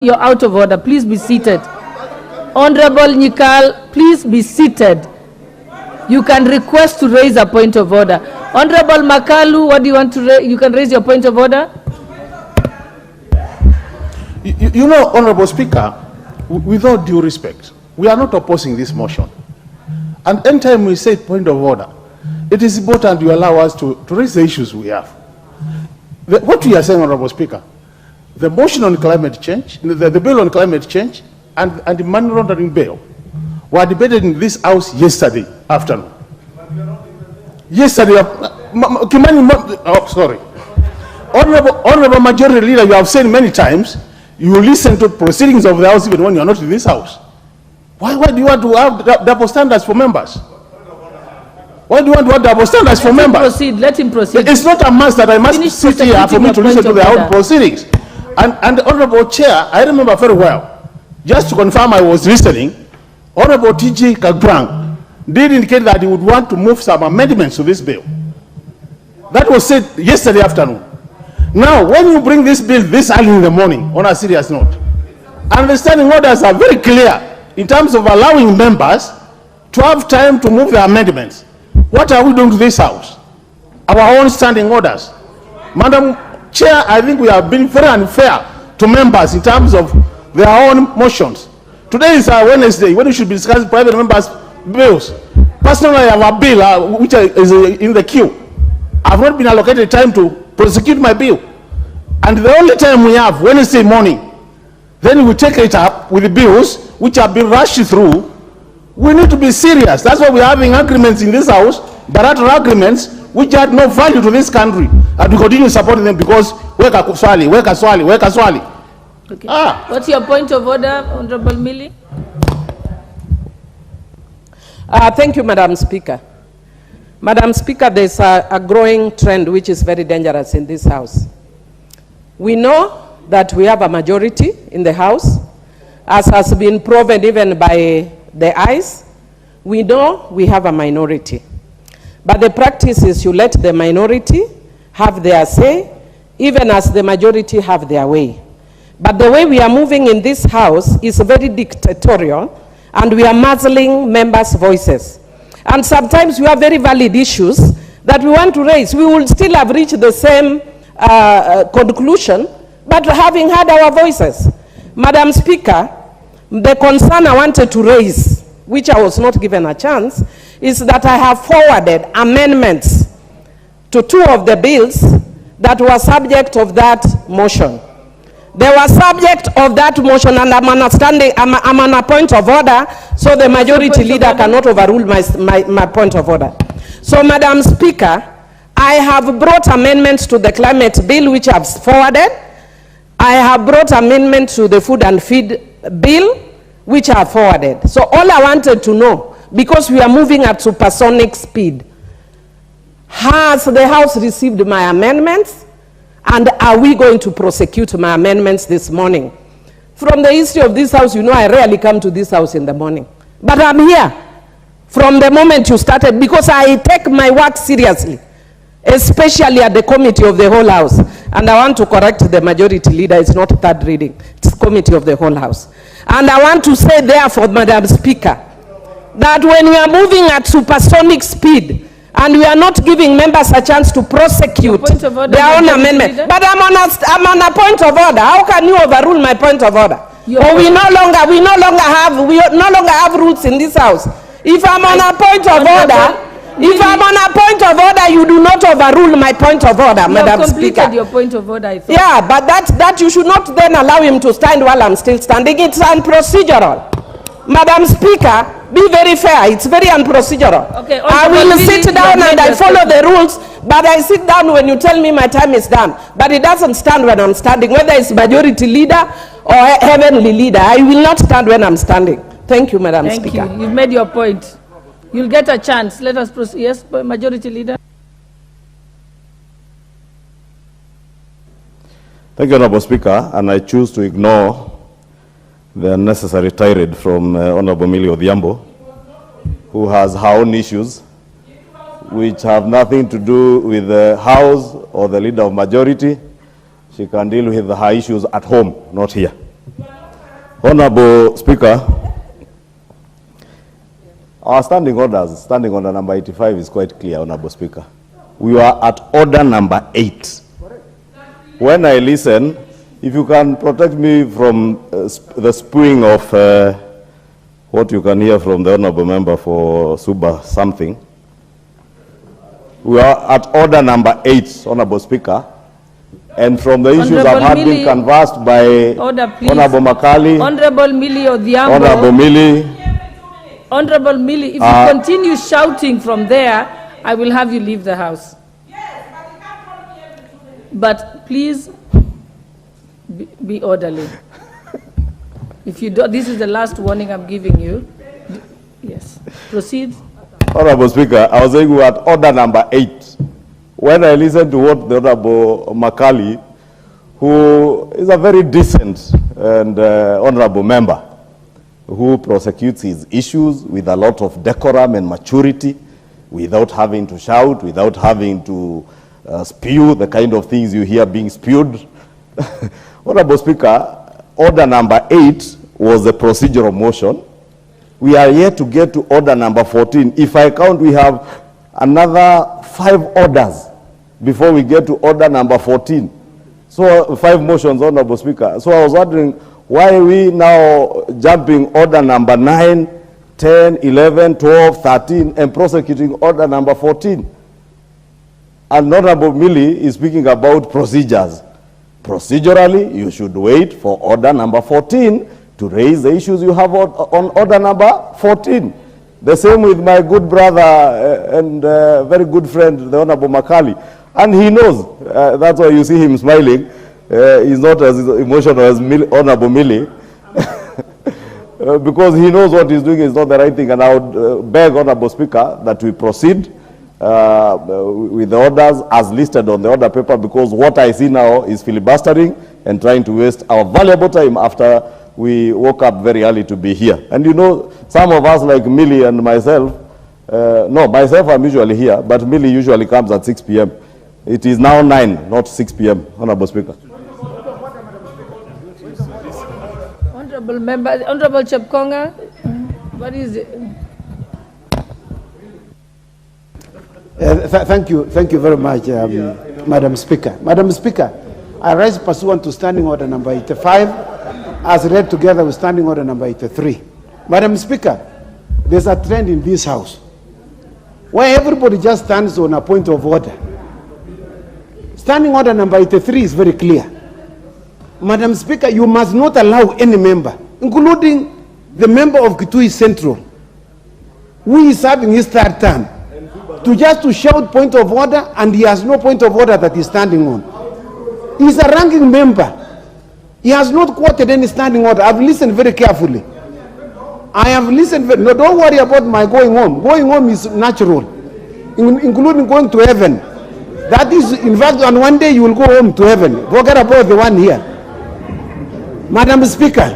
You're out of order. Please be seated. Honorable Nyikal, please be seated. You can request to raise a point of order. Honorable Makalu, what do you want to raise? You can raise your point of order. You know, Honorable Speaker, with all due respect, we are not opposing this motion. And anytime we say point of order, it is important you allow us to raise the issues we have. What we are saying, Honorable Speaker, the motion on climate change, the bill on climate change, and the money laundering bill were debated in this house yesterday afternoon. Sorry. Honorable Majority Leader, you have said many times, you listen to proceedings of the house even when you are not in this house. Why do you want to have double standards for members? Why do you want to have double standards for members? Let him proceed. It's not a must that I must sit here for me to listen to their own proceedings. And the Honorable Chair, I remember very well, just to confirm I was listening, Honorable T.J. Kagrang did indicate that he would want to move some amendments to this bill. That was said yesterday afternoon. Now, when you bring this bill this early in the morning, on a serious note, understanding orders are very clear in terms of allowing members to have time to move their amendments. What are we doing to this house? Our own standing orders. Madam Chair, I think we have been very unfair to members in terms of their own motions. Today is Wednesday, when we should be discussing private members' bills. Personally, I have a bill which is in the queue. I have not been allocated time to prosecute my bill. And the only time we have, Wednesday morning, then we take it up with the bills which have been rushed through. We need to be serious. That's why we're having agreements in this house, bilateral agreements, which had no value to this country. And we continue supporting them because weka swali. Okay. What's your point of order, Honorable Millie? Thank you, Madam Speaker. Madam Speaker, there's a growing trend which is very dangerous in this house. We know that we have a majority in the house, as has been proven even by the ayes. We know we have a minority. But the practice is you let the minority have their say, even as the majority have their way. But the way we are moving in this house is very dictatorial, and we are muzzling members' voices. And sometimes we have very valid issues that we want to raise. We will still have reached the same conclusion, but having had our voices. Madam Speaker, the concern I wanted to raise, which I was not given a chance, is that I have forwarded amendments to two of the bills that were subject of that motion. They were subject of that motion, and I'm on a point of order, so the majority leader cannot overrule my point of order. So, Madam Speaker, I have brought amendments to the climate bill, which I've forwarded. I have brought amendments to the food and feed bill, which I have forwarded. So all I wanted to know, because we are moving at supersonic speed, has the House received my amendments? And are we going to prosecute my amendments this morning? From the history of this house, you know I rarely come to this house in the morning. But I'm here from the moment you started, because I take my work seriously, especially at the committee of the whole house. And I want to correct the majority leader, it's not third reading, it's committee of the whole house. And I want to say therefore, Madam Speaker, that when we are moving at supersonic speed, and we are not giving members a chance to prosecute their own amendment. But I'm on a point of order. How can you overrule my point of order? Or we no longer have rules in this house. If I'm on a point of order, you do not overrule my point of order, Madam Speaker. Your point of order, I thought. Yeah, but that you should not then allow him to stand while I'm still standing. It's unprocedural. Madam Speaker, be very fair. It's very unprocedural. Okay, I will sit down and I follow the rules, but I sit down when you tell me my time is done. But it doesn't stand when I'm standing, whether it's majority leader or heavenly leader. I will not stand when I'm standing. Thank you, Madam Speaker. Thank you. You've made your point. You'll get a chance. Let us proceed. Yes, majority leader. Thank you, Honorable Speaker, and I choose to ignore the unnecessary tirade from Honorable Millie Adhiambo, who has her own issues, which have nothing to do with the House or the leader of majority. She can deal with her issues at home, not here. Honorable Speaker, our standing order number 85 is quite clear, Honorable Speaker. We are at order number 8. When I listen, if you can protect me from the spewing of what you can hear from the Honorable Member for Suba something. We are at order number 8, Honorable Speaker. And from the issues that have been canvassed by Honorable Makali, Honorable Millie Adhiambo, Honorable Millie. Honorable Millie, if you continue shouting from there, I will have you leave the house. But please be orderly. If you do, this is the last warning I'm giving you. Yes. Proceed. Honorable Speaker, I was saying we are at order number 8. When I listened to what the Honorable Makali, who is a very decent and honorable member, who prosecutes his issues with a lot of decorum and maturity, without having to shout, without having to spew the kind of things you hear being spewed. Honorable Speaker, order number 8 was a procedural motion. We are yet to get to order number 14. If I count, we have another 5 orders before we get to order number 14. So 5 motions, Honorable Speaker. So I was wondering, why are we now jumping order number 9, 10, 11, 12, 13, and prosecuting order number 14? And Honorable Millie is speaking about procedures. Procedurally, you should wait for order number 14 to raise the issues you have on order number 14. The same with my good brother and very good friend, the Honorable Makali. And he knows, that's why you see him smiling. He's not as emotional as Honorable Millie. Because he knows what he's doing is not the right thing. And I would beg, Honorable Speaker, that we proceed with the orders as listed on the order paper, because what I see now is filibustering and trying to waste our valuable time after we woke up very early to be here. And you know, some of us like Millie and myself, myself I'm usually here, but Millie usually comes at 6 p.m. It is now 9, not 6 p.m., Honorable Speaker. Honorable Member, Honorable Chepkonga, what is it? Thank you very much, Madam Speaker. Madam Speaker, I rise pursuant to Standing Order number 85, as read together with Standing Order number 83. Madam Speaker, there's a trend in this House where everybody just stands on a point of order. Standing Order number 83 is very clear. Madam Speaker, you must not allow any member, including the member of Kitui Central, who is serving his 3rd term, to shout point of order, and he has no point of order that he's standing on. He's a ranking member. He has not quoted any standing order. I've listened very carefully. I have listened no, don't worry about my going home. Going home is natural, including going to heaven. That is, in fact, on one day you will go home to heaven. Forget about the one here. Madam Speaker.